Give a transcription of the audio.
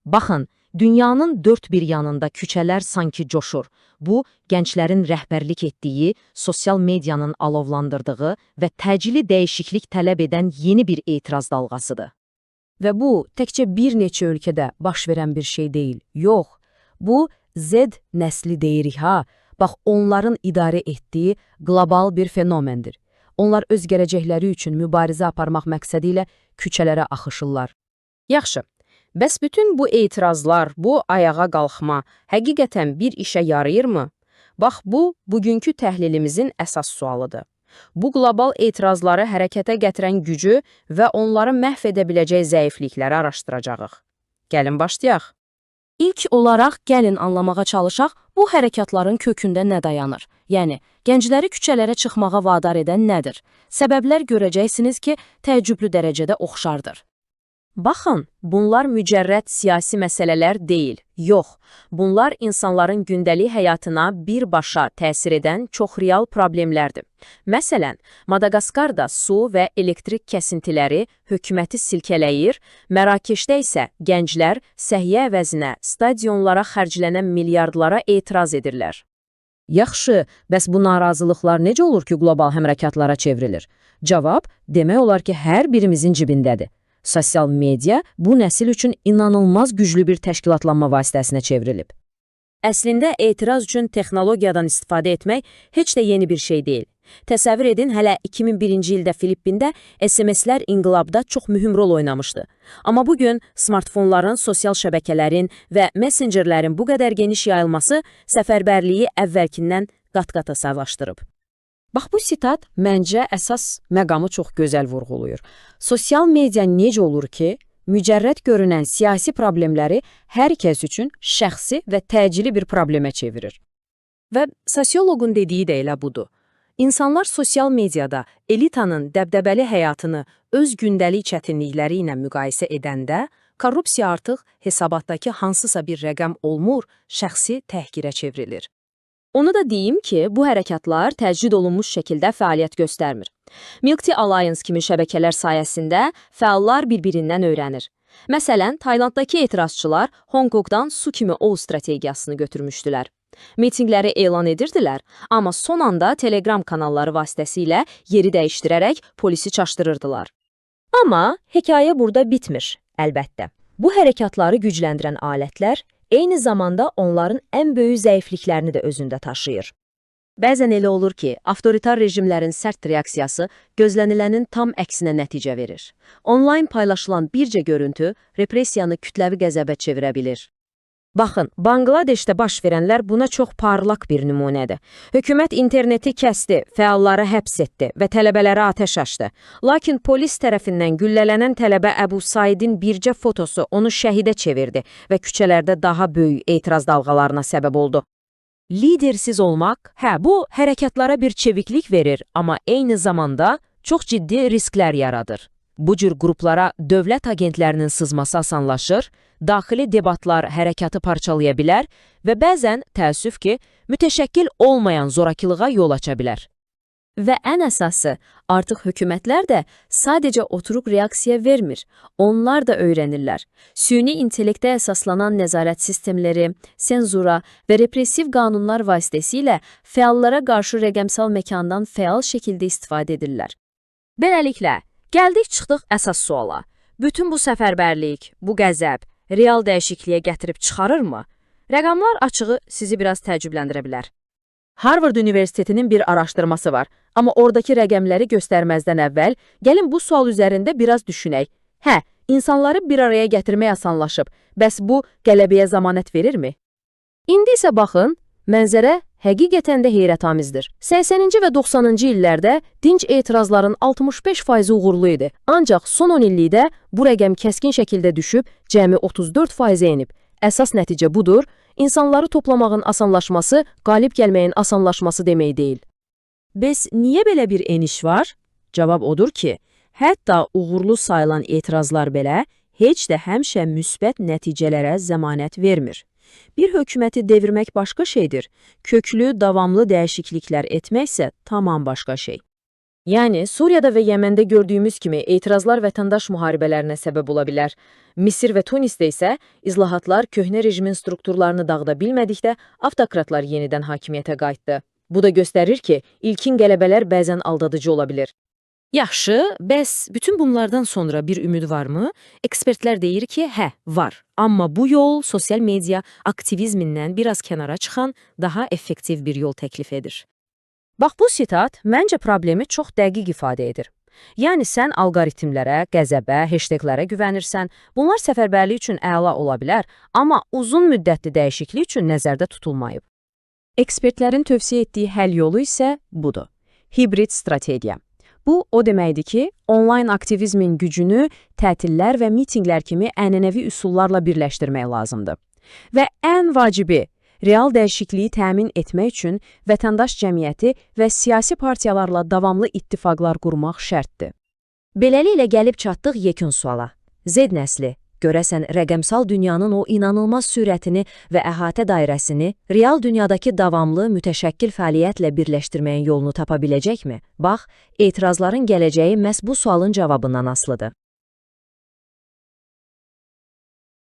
Baxın, dünyanın dörd bir yanında küçələr sanki coşur. Bu, gənclərin rəhbərlik etdiyi, sosial medianın alovlandırdığı və təcili dəyişiklik tələb edən yeni bir etiraz dalğasıdır. Və bu, təkcə bir neçə ölkədə baş verən bir şey deyil. Yox, bu Z nəsli deyirik ha. Bax, onların idarə etdiyi qlobal bir fenomendir. Onlar öz gələcəkləri üçün mübarizə aparmaq məqsədi ilə küçələrə axışırlar. Yaxşı, bəs bütün bu etirazlar, bu ayağa qalxma həqiqətən bir işə yarayırmı? Bax, bu, bugünkü təhlilimizin əsas sualıdır. Bu qlobal etirazları hərəkətə gətirən gücü və onları məhv edə biləcək zəiflikləri araşdıracağıq. Gəlin başlayaq. İlk olaraq gəlin anlamağa çalışaq, bu hərəkatların kökündə nə dayanır? Yəni, gəncləri küçələrə çıxmağa vadar edən nədir? Səbəblər görəcəksiniz ki, təəccüblü dərəcədə oxşardır. Baxın, bunlar mücərrəd siyasi məsələlər deyil. Yox, bunlar insanların gündəlik həyatına birbaşa təsir edən çox real problemlərdir. Məsələn, Madaqaskarda su və elektrik kəsintiləri hökuməti silkələyir, Mərakeşdə isə gənclər səhiyyə əvəzinə stadionlara xərclənən milyardlara etiraz edirlər. Yaxşı, bəs bu narazılıqlar necə olur ki, qlobal hərəkatlara çevrilir? Cavab, demək olar ki, hər birimizin cibindədir. Sosial media bu nəsil üçün inanılmaz güclü bir təşkilatlanma vasitəsinə çevrilib. Əslində, etiraz üçün texnologiyadan istifadə etmək heç də yeni bir şey deyil. Təsəvvür edin, hələ 2001-ci ildə Filippində SMS-lər inqilabda çox mühüm rol oynamışdı. Amma bugün smartfonların, sosial şəbəkələrin və messengerlərin bu qədər geniş yayılması səfərbərliyi əvvəlkindən qat-qata sağlaşdırıb. Bax, bu sitat məncə əsas məqamı çox gözəl vurğulayır. Sosial media necə olur ki, mücərrəd görünən siyasi problemləri hər kəs üçün şəxsi və təcili bir problemə çevirir. Və sosioloqun dediyi də elə budur. İnsanlar sosial mediada elitanın dəbdəbəli həyatını öz gündəlik çətinlikləri ilə müqayisə edəndə, korrupsiya artıq hesabatdakı hansısa bir rəqəm olmur, şəxsi təhqirə çevrilir. Onu da deyim ki, bu hərəkatlar təcrid olunmuş şəkildə fəaliyyət göstərmir. Milk Tea Alliance kimi şəbəkələr sayəsində fəallar bir-birindən öyrənir. Məsələn, Taylanddakı etirazçılar Hong Kongdan su kimi ol strategiyasını götürmüşdülər. Mitingləri elan edirdilər, amma son anda Telegram kanalları vasitəsilə yeri dəyişdirərək polisi çaşdırırdılar. Amma hekayə burada bitmir, əlbəttə. Bu hərəkatları gücləndirən alətlər eyni zamanda onların ən böyük zəifliklərini də özündə taşıyır. Bəzən elə olur ki, avtoritar rejimlərin sərt reaksiyası gözlənilənin tam əksinə nəticə verir. Onlayn paylaşılan bircə görüntü repressiyanı kütləvi qəzəbə çevirə bilir. Baxın, Banqladeşdə baş verənlər buna çox parlaq bir nümunədir. Hökumət interneti kəsdi, fəalları həbs etdi və tələbələrə atəş açdı. Lakin polis tərəfindən güllələnən tələbə Əbu Saidin bircə fotosu onu şəhidə çevirdi və küçələrdə daha böyük etiraz dalğalarına səbəb oldu. Lidersiz olmaq, bu hərəkatlara bir çeviklik verir, amma eyni zamanda çox ciddi risklər yaradır. Bu cür qruplara dövlət agentlərinin sızması asanlaşır, daxili debatlar hərəkatı parçalaya bilər və bəzən, təəssüf ki, mütəşəkkil olmayan zorakılığa yol aça bilər. Və ən əsası, artıq hökumətlər də sadəcə oturuq reaksiya vermir, onlar da öyrənirlər. Süni intellektə əsaslanan nəzarət sistemləri, senzura və repressiv qanunlar vasitəsilə fəallara qarşı rəqəmsal məkandan fəal şəkildə istifadə edirlər. Beləliklə, gəldik çıxdıq əsas suala. Bütün bu səfərbərlik, bu qəzəb, real dəyişikliyə gətirib çıxarırmı? Rəqamlar açığı sizi biraz təəccübləndirə bilər. Harvard Universitetinin bir araşdırması var, amma oradakı rəqəmləri göstərməzdən əvvəl gəlin bu sual üzərində biraz düşünək. İnsanları bir araya gətirmək asanlaşıb, bəs bu qələbəyə zəmanət verirmi? İndi isə baxın, mənzərə həqiqətən də heyrətamizdir. 80-ci və 90-cı illərdə dinc etirazların 65% uğurlu idi. Ancaq son 10 illikdə bu rəqəm kəskin şəkildə düşüb, cəmi 34% enib. Əsas nəticə budur, insanları toplamağın asanlaşması, qalib gəlməyin asanlaşması demək deyil. Bəs niyə belə bir eniş var? Cavab odur ki, hətta uğurlu sayılan etirazlar belə heç də həmişə müsbət nəticələrə zəmanət vermir. Bir hökuməti devirmək başqa şeydir, köklü, davamlı dəyişikliklər etməksə tamam başqa şey. Yəni, Suriyada və Yəməndə gördüyümüz kimi etirazlar vətəndaş müharibələrinə səbəb ola bilər. Misir və Tunisdə isə islahatlar köhnə rejimin strukturlarını dağıda bilmədikdə avtokratlar yenidən hakimiyyətə qayıtdı. Bu da göstərir ki, ilkin qələbələr bəzən aldadıcı ola bilir. Yaxşı, bəs bütün bunlardan sonra bir ümid varmı? Ekspertlər deyir ki, hə, var. Amma bu yol sosial media aktivizmindən biraz kənara çıxan daha effektiv bir yol təklif edir. Bax, bu sitat məncə problemi çox dəqiq ifadə edir. Yəni, sən alqoritmlərə, qəzəbə, hashtaglərə güvənirsən, bunlar səfərbərlik üçün əla ola bilər, amma uzun müddətli dəyişiklik üçün nəzərdə tutulmayıb. Ekspertlərin tövsiyə etdiyi həll yolu isə budur. Hibrid strategiya. Bu, o deməkdir ki, onlayn aktivizmin gücünü tətillər və mitinqlər kimi ənənəvi üsullarla birləşdirmək lazımdır. Və ən vacibi, real dəyişikliyi təmin etmək üçün vətəndaş cəmiyyəti və siyasi partiyalarla davamlı ittifaqlar qurmaq şərtdir. Beləliklə gəlib çatdıq yekun suala. Z nəsli, görəsən rəqəmsal dünyanın o inanılmaz sürətini və əhatə dairəsini real dünyadakı davamlı, mütəşəkkil fəaliyyətlə birləşdirməyin yolunu tapa biləcəkmi? Bax, etirazların gələcəyi məhz bu sualın cavabından asılıdır.